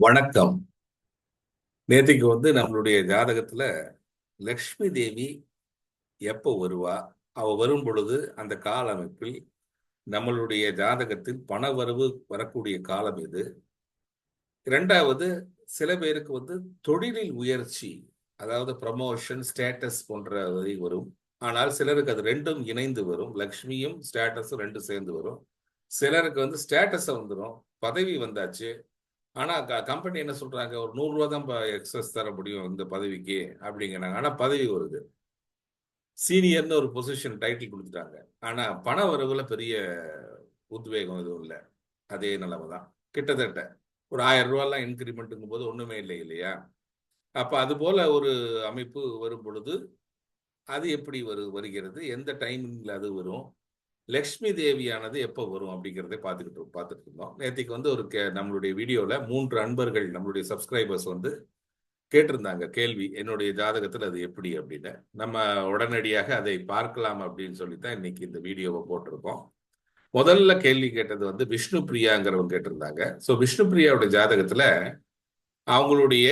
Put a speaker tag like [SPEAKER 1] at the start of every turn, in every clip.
[SPEAKER 1] வணக்கம். நேத்திக்கு நம்மளுடைய ஜாதகத்துல லக்ஷ்மி தேவி எப்போ வருவா? அவ வரும் பொழுது அந்த கால அமைப்பில் நம்மளுடைய ஜாதகத்தில் பண வரவு வரக்கூடிய காலம் இது. இரண்டாவது, சில பேருக்கு தொழிலில் உயர்ச்சி, அதாவது ப்ரமோஷன், ஸ்டேட்டஸ் போன்றவை வரும். ஆனால் சிலருக்கு அது ரெண்டும் இணைந்து வரும். லக்ஷ்மியும் ஸ்டேட்டஸும் ரெண்டும் சேர்ந்து வரும். சிலருக்கு ஸ்டேட்டஸ் வந்துடும், பதவி வந்தாச்சு. ஆனா கம்பெனி என்ன சொல்றாங்க, ஒரு 100 ரூபா தான் எக்ஸஸ் தர முடியும் இந்த பதவிக்கு அப்படிங்கிறாங்க. ஆனா பதவி வருது, சீனியர்னு ஒரு பொசிஷன் டைட்டில் கொடுத்துட்டாங்க. ஆனா பண வரவுல பெரிய உத்வேகம் எதுவும் இல்லை. அதே நிலைமை தான். கிட்டத்தட்ட ஒரு 1000 ரூபாய்லாம் இன்க்ரிமெண்ட்டுங்கும் போது ஒண்ணுமே இல்லை இல்லையா? அப்ப அது போல ஒரு அமைப்பு வரும் பொழுது அது எப்படி வருகிறது, எந்த டைமிங்ல அது வரும், லக்ஷ்மி தேவியானது எப்போ வரும் அப்படிங்கிறத பார்த்துட்டு இருந்தோம். நேற்றுக்கு ஒரு நம்மளுடைய வீடியோல 3 அன்பர்கள், நம்மளுடைய சப்ஸ்கிரைபர்ஸ் கேட்டிருந்தாங்க கேள்வி, என்னுடைய ஜாதகத்தில் அது எப்படி அப்படின்னு. நம்ம உடனடியாக அதை பார்க்கலாம் அப்படின்னு சொல்லித்தான் இன்னைக்கு இந்த வீடியோவை போட்டிருக்கோம். முதல்ல கேள்வி கேட்டது விஷ்ணு பிரியாங்கிறவங்க கேட்டிருந்தாங்க. ஸோ விஷ்ணு பிரியாவுடைய ஜாதகத்துல அவங்களுடைய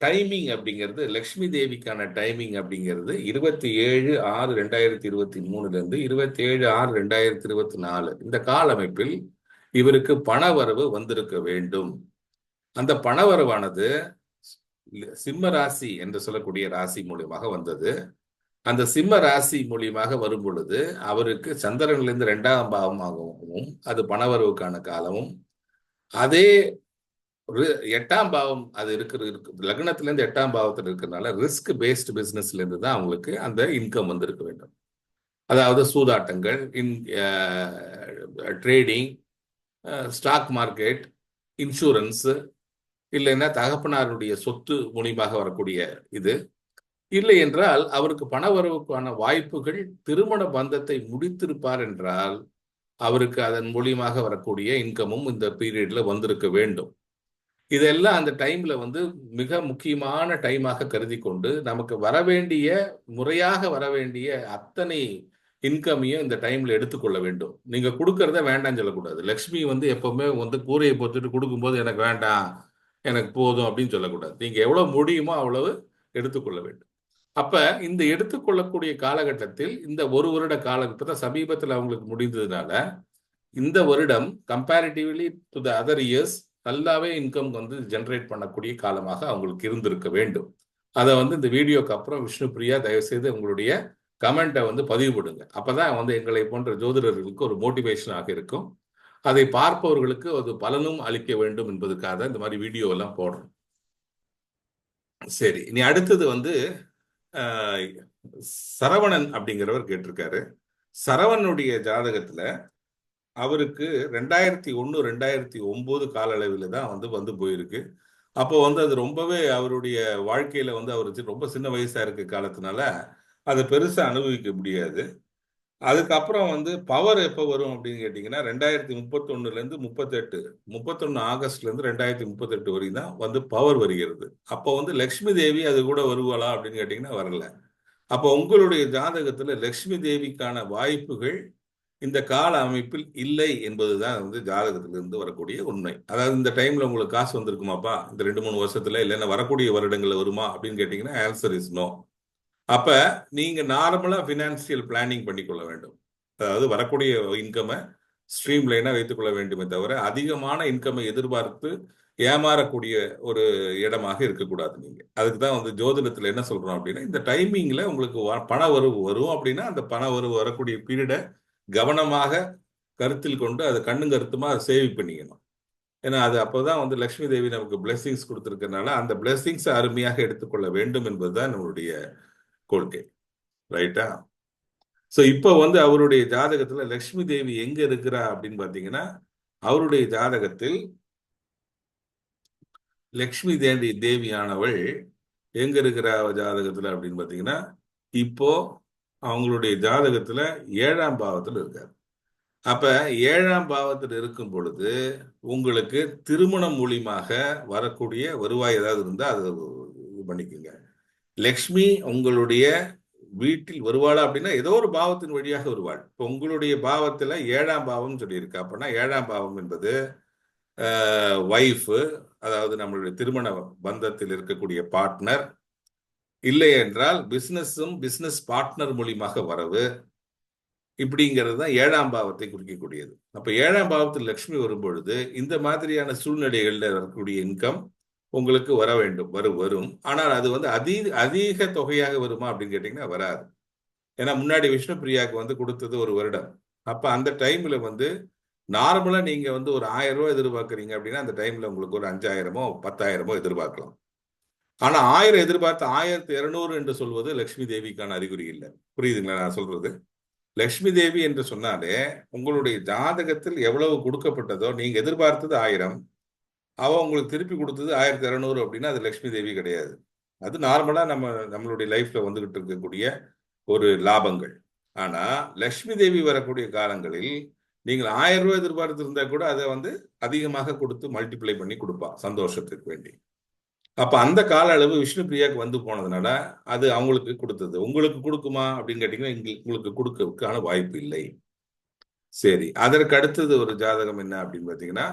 [SPEAKER 1] டைமிங் அப்படிங்கிறது, லக்ஷ்மி தேவிக்கான டைமிங் அப்படிங்கிறது 27/6/2023 இருந்து 27/6/2024 இந்த கால அமைப்பில் இவருக்கு பணவரவு வந்திருக்க வேண்டும். அந்த பணவரவானது சிம்ம ராசி என்று சொல்லக்கூடிய ராசி மூலியமாக வந்தது. அந்த சிம்ம ராசி மூலியமாக வரும் பொழுது அவருக்கு சந்திரனிலிருந்து 2ஆம் பாவமாகவும் அது பணவரவுக்கான காலமும், அதே 8ஆம் பாவம் அது இருக்கு லக்னத்துல இருந்து 8ஆம் பாவத்தில் இருக்கிறதுனால ரிஸ்க் பேஸ்டு பிசினஸ்ல இருந்து தான் அவங்களுக்கு அந்த இன்கம் வந்திருக்க வேண்டும். அதாவது சூதாட்டங்கள், ட்ரேடிங், ஸ்டாக் மார்க்கெட், இன்சூரன்ஸ், இல்லைன்னா தகப்பனாருடைய சொத்து மூலியமாக வரக்கூடிய இது. இல்லை என்றால் அவருக்கு பணவரவுக்கான வாய்ப்புகள், திருமண பந்தத்தை முடித்திருப்பார் என்றால் அவருக்கு அதன் மூலியமாக வரக்கூடிய இன்கமும் இந்த பீரியட்ல வந்திருக்க வேண்டும். இதெல்லாம் அந்த டைம்ல மிக முக்கியமான டைமாக கருதி கொண்டு நமக்கு வரவேண்டிய, முறையாக வரவேண்டிய அத்தனை இன்கமையும் இந்த டைம்ல எடுத்துக்கொள்ள வேண்டும். நீங்க கொடுக்கறத வேண்டாம்னு சொல்லக்கூடாது. லக்ஷ்மி எப்பவுமே கூரையை பொறுத்துட்டு கொடுக்கும்போது எனக்கு வேண்டாம், எனக்கு போதும் அப்படின்னு சொல்லக்கூடாது. நீங்க எவ்வளவு முடியுமோ அவ்வளவு எடுத்துக்கொள்ள வேண்டும். அப்ப இந்த எடுத்துக்கொள்ளக்கூடிய காலகட்டத்தில் இந்த ஒரு வருட காலம் இப்பதான் சமீபத்தில் அவங்களுக்கு முடிந்ததுனால இந்த வருடம் comparatively to the other years நல்லாவே இன்கம் ஜென்ரேட் பண்ணக்கூடிய காலமாக அவங்களுக்கு இருந்திருக்க வேண்டும். அதை இந்த வீடியோக்கு அப்புறம் விஷ்ணு பிரியா தயவுசெய்து உங்களுடைய கமெண்ட்டை பதிவு போடுங்க. அப்பதான் எங்களை போன்ற ஜோதிடர்களுக்கு ஒரு மோட்டிவேஷனாக இருக்கும். அதை பார்ப்பவர்களுக்கு அது பலனும் அளிக்க வேண்டும் என்பதற்காக இந்த மாதிரி வீடியோ எல்லாம் போடுறோம். சரி, இனி அடுத்தது சரவணன் அப்படிங்கிறவர் கேட்டிருக்காரு. சரவணனுடைய ஜாதகத்துல அவருக்கு 2001 2009 கால அளவில் தான் வந்து போயிருக்கு. அப்போ அது ரொம்பவே அவருடைய வாழ்க்கையில அவருக்கு ரொம்ப சின்ன வயசா இருக்க காலத்தினால அதை பெருசா அனுபவிக்க முடியாது. அதுக்கப்புறம் பவர் எப்போ வரும் அப்படின்னு கேட்டீங்கன்னா 2031 இருந்து 31 ஆகஸ்ட்ல இருந்து 2038 வரைக்கும் தான் பவர் வருகிறது. அப்போ லக்ஷ்மி தேவி அது கூட வருவாளா அப்படின்னு கேட்டீங்கன்னா வரல. அப்போ உங்களுடைய ஜாதகத்துல லக்ஷ்மி தேவிக்கான வாய்ப்புகள் இந்த கால அமைப்பில் இல்லை என்பதுதான் ஜாதகத்திலிருந்து வரக்கூடிய உண்மை. அதாவது இந்த டைம்ல உங்களுக்கு காசு வந்திருக்குமாப்பா இந்த 2-3 வருஷத்துல, இல்லைன்னா வரக்கூடிய வருடங்கள்ல வருமா அப்படின்னு கேட்டீங்கன்னா ஆன்சர் இஸ் நோ. அப்ப நீங்க நார்மலா பினான்சியல் பிளானிங் பண்ணிக்கொள்ள வேண்டும். அதாவது வரக்கூடிய இன்கமை ஸ்ட்ரீம் லைனா வைத்துக் கொள்ள வேண்டுமே தவிர அதிகமான இன்கமை எதிர்பார்த்து ஏமாறக்கூடிய ஒரு இடமாக இருக்கக்கூடாது. நீங்க அதுக்கு தான் ஜோதிடத்துல என்ன சொல்றோம் அப்படின்னா, இந்த டைமிங்ல உங்களுக்கு பண வரவு வரும் அப்படின்னா அந்த பண வரவு வரக்கூடிய பீரியடை கவனமாக கருத்தில் கொண்டு அதை கண்ணும் கருத்துமா அதை சேவ் பண்ணிக்கணும். ஏன்னா அது அப்போதான் லக்ஷ்மி தேவி நமக்கு பிளெஸிங்ஸ் கொடுத்துருக்கனால அந்த பிளெஸிங்ஸ் அருமையாக எடுத்துக்கொள்ள வேண்டும் என்பதுதான் நம்மளுடைய கொள்கை. ரைட்டா? ஸோ இப்போ அவருடைய ஜாதகத்துல லக்ஷ்மி தேவி எங்க இருக்கிறா அப்படின்னு பாத்தீங்கன்னா, அவருடைய ஜாதகத்தில் லக்ஷ்மி தேவியானவள் எங்க இருக்கிற ஜாதகத்துல அப்படின்னு பாத்தீங்கன்னா, இப்போ அவங்களுடைய ஜாதகத்துல 7ஆம் பாவத்தில் இருக்காரு. அப்ப 7ஆம் பாவத்தில் இருக்கும் பொழுது உங்களுக்கு திருமணம் மூலியமாக வரக்கூடிய வருவாய் ஏதாவது இருந்தா அது இது பண்ணிக்கோங்க. லக்ஷ்மி உங்களுடைய வீட்டில் வருவாளா அப்படின்னா ஏதோ ஒரு பாவத்தின் வழியாக வருவாள். இப்போ உங்களுடைய பாவத்துல 7ஆம் பாவம் சொல்லியிருக்கு. அப்படின்னா 7ஆம் பாவம் என்பது ஒய்ஃபு, அதாவது நம்மளுடைய திருமண பந்தத்தில் இருக்கக்கூடிய பார்ட்னர், இல்லை என்றால் பிசினஸும் பிசினஸ் பார்ட்னர் மூலியமாக வரவு, இப்படிங்கிறது தான் 7ஆம் பாவத்தை குறிக்கக்கூடியது. அப்ப 7ஆம் பாவத்தில் லக்ஷ்மி வரும்பொழுது இந்த மாதிரியான சூழ்நிலைகள்ல வரக்கூடிய இன்கம் உங்களுக்கு வர வேண்டும், வரும். ஆனால் அது வந்து அதிக தொகையாக வருமா அப்படின்னு கேட்டீங்கன்னா வராது. ஏன்னா முன்னாடி விஷ்ணு பிரியாவுக்கு வந்து கொடுத்தது ஒரு வருடம். அப்ப அந்த டைம்ல வந்து நார்மலா நீங்க வந்து ஒரு 1000 ரூபாய் எதிர்பார்க்குறீங்க அப்படின்னா அந்த டைம்ல உங்களுக்கு ஒரு 5000மோ 10,000மோ எதிர்பார்க்கலாம். ஆனா 1000 எதிர்பார்த்து 1200 என்று சொல்வது லட்சுமி தேவிக்கான அறிகுறி இல்லை. புரியுதுங்களா நான் சொல்றது? லட்சுமி தேவி என்று சொன்னாலே உங்களுடைய ஜாதகத்தில் எவ்வளவு கொடுக்கப்பட்டதோ, நீங்க எதிர்பார்த்தது 1000, அவ உங்களுக்கு திருப்பி கொடுத்தது 1200 அப்படின்னா அது லட்சுமி தேவி கிடையாது. அது நார்மலா நம்மளுடைய லைஃப்ல வந்துகிட்டு இருக்கக்கூடிய ஒரு லாபங்கள். ஆனா லட்சுமி தேவி வரக்கூடிய காலங்களில் நீங்கள் 1000 ரூபாய் எதிர்பார்த்து இருந்தா கூட அதை வந்து அதிகமாக கொடுத்து மல்டிப்ளை பண்ணி கொடுப்பா சந்தோஷத்துக்கு வேண்டி. அப்ப அந்த கால அளவு விஷ்ணு பிரியாவுக்கு வந்து போனதுனால அது அவங்களுக்கு கொடுத்தது. உங்களுக்கு கொடுக்குமா அப்படின்னு கேட்டீங்கன்னா உங்களுக்கு கொடுக்கறதுக்கான வாய்ப்பு இல்லை. சரி, அதற்கு அடுத்தது ஒரு ஜாதகம் என்ன அப்படின்னு பாத்தீங்கன்னா,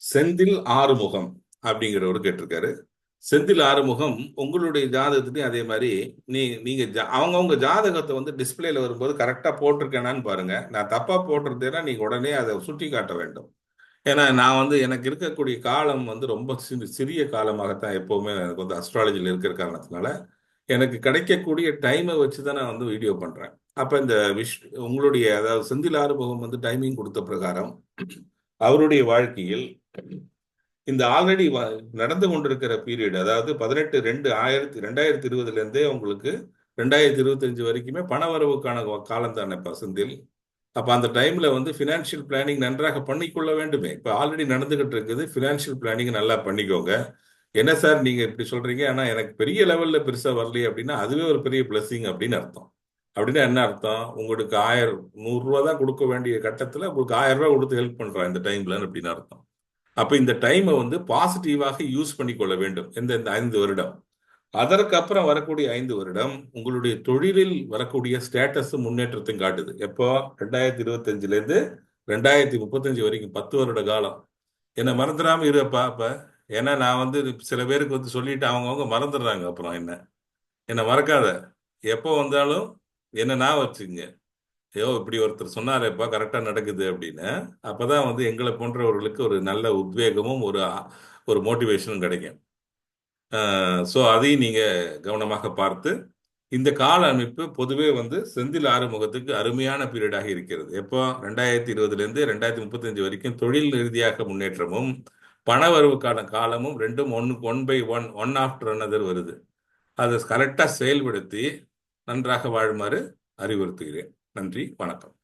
[SPEAKER 1] செந்தில் ஆறுமுகம் அப்படிங்கிறவர் கேட்டிருக்காரு. செந்தில் ஆறுமுகம் உங்களுடைய ஜாதகத்துலையும் அதே மாதிரி நீங்க அவங்கவுங்க ஜாதகத்தை வந்து டிஸ்பிளேல வரும்போது கரெக்டா போட்டிருக்கேனான்னு பாருங்க. நான் தப்பா போட்டிருந்தேன்னா நீங்க உடனே அதை சுட்டி காட்ட வேண்டும். ஏன்னா நான் வந்து எனக்கு இருக்கக்கூடிய காலம் வந்து ரொம்ப சிறிய காலமாகத்தான் எப்பவுமே எனக்கு வந்து அஸ்ட்ராலஜியில் இருக்கிற காரணத்தினால எனக்கு கிடைக்கக்கூடிய டைமை வச்சு தான் நான் வந்து வீடியோ பண்றேன். அப்ப இந்த உங்களுடைய அதாவது செந்தில் ஆறுமுகம் வந்து டைமிங் கொடுத்த பிரகாரம் அவருடைய வாழ்க்கையில் இந்த ஆல்ரெடி நடந்து கொண்டிருக்கிற பீரியட், அதாவது 2020 இருந்தே உங்களுக்கு 2025 வரைக்குமே பண வரவுக்கான காலம் தானே செந்தில். அப்ப அந்த டைம்ல வந்து பினான்சியல் பிளானிங் நன்றாக பண்ணிக்கொள்ள வேண்டுமே. இப்ப ஆல்ரெடி நடந்துகிட்டு இருக்குது, பினான்சியல் பிளானிங் நல்லா பண்ணிக்கோங்க. என்ன சார் நீங்க இப்படி சொல்றீங்க, ஆனா எனக்கு பெரிய லெவல்ல பெருசா வரலையே அப்படின்னா அதுவே ஒரு பெரிய பிளஸிங் அப்படின்னு அர்த்தம். அப்படின்னா என்ன அர்த்தம்? உங்களுக்கு 100 ரூபா தான் கொடுக்க வேண்டிய கட்டத்துல உங்களுக்கு 1000 ரூபாய் கொடுத்து ஹெல்ப் பண்றான் இந்த டைம்ல அப்படின்னு அர்த்தம். அப்ப இந்த டைமை வந்து பாசிட்டிவாக யூஸ் பண்ணிக்கொள்ள வேண்டும் இந்த 5 வருடம். அதற்கப்புறம் வரக்கூடிய 5 வருடம் உங்களுடைய தொழிலில் வரக்கூடிய ஸ்டேட்டஸ் முன்னேற்றத்தையும் காட்டுது. எப்போ? 2025 இருந்து 2035 வரைக்கும் 10 வருட காலம். என்னை மறந்துடாம இருப்பா அப்ப. ஏன்னா நான் வந்து சில பேருக்கு வந்து சொல்லிட்டு அவங்கவுங்க மறந்துடுறாங்க. அப்புறம் என்னை மறக்காத, எப்போ வந்தாலும் என்ன நான் வச்சுங்க. ஐயோ இப்படி ஒருத்தர் சொன்னாரேப்பா கரெக்டா நடக்குது அப்படின்னு. அப்பதான் வந்து எங்களை போன்றவர்களுக்கு ஒரு நல்ல உத்வேகமும் ஒரு மோட்டிவேஷனும் கிடைக்கும். ஸோ அதையும் நீங்க கவனமாக பார்த்து, இந்த கால அமைப்பு பொதுவே வந்து செந்தில் ஆறுமுகத்துக்கு அருமையான பீரியடாக இருக்கிறது. எப்போ? 2020 இருந்து 2035 வரைக்கும் தொழில் ரீதியாக முன்னேற்றமும் பண வரவுக்கான காலமும் ரெண்டும் one by one after another வருது. அதை கரெக்டாக செயல்படுத்தி நன்றாக வாழுமாறு அறிவுறுத்துகிறேன். நன்றி, வணக்கம்.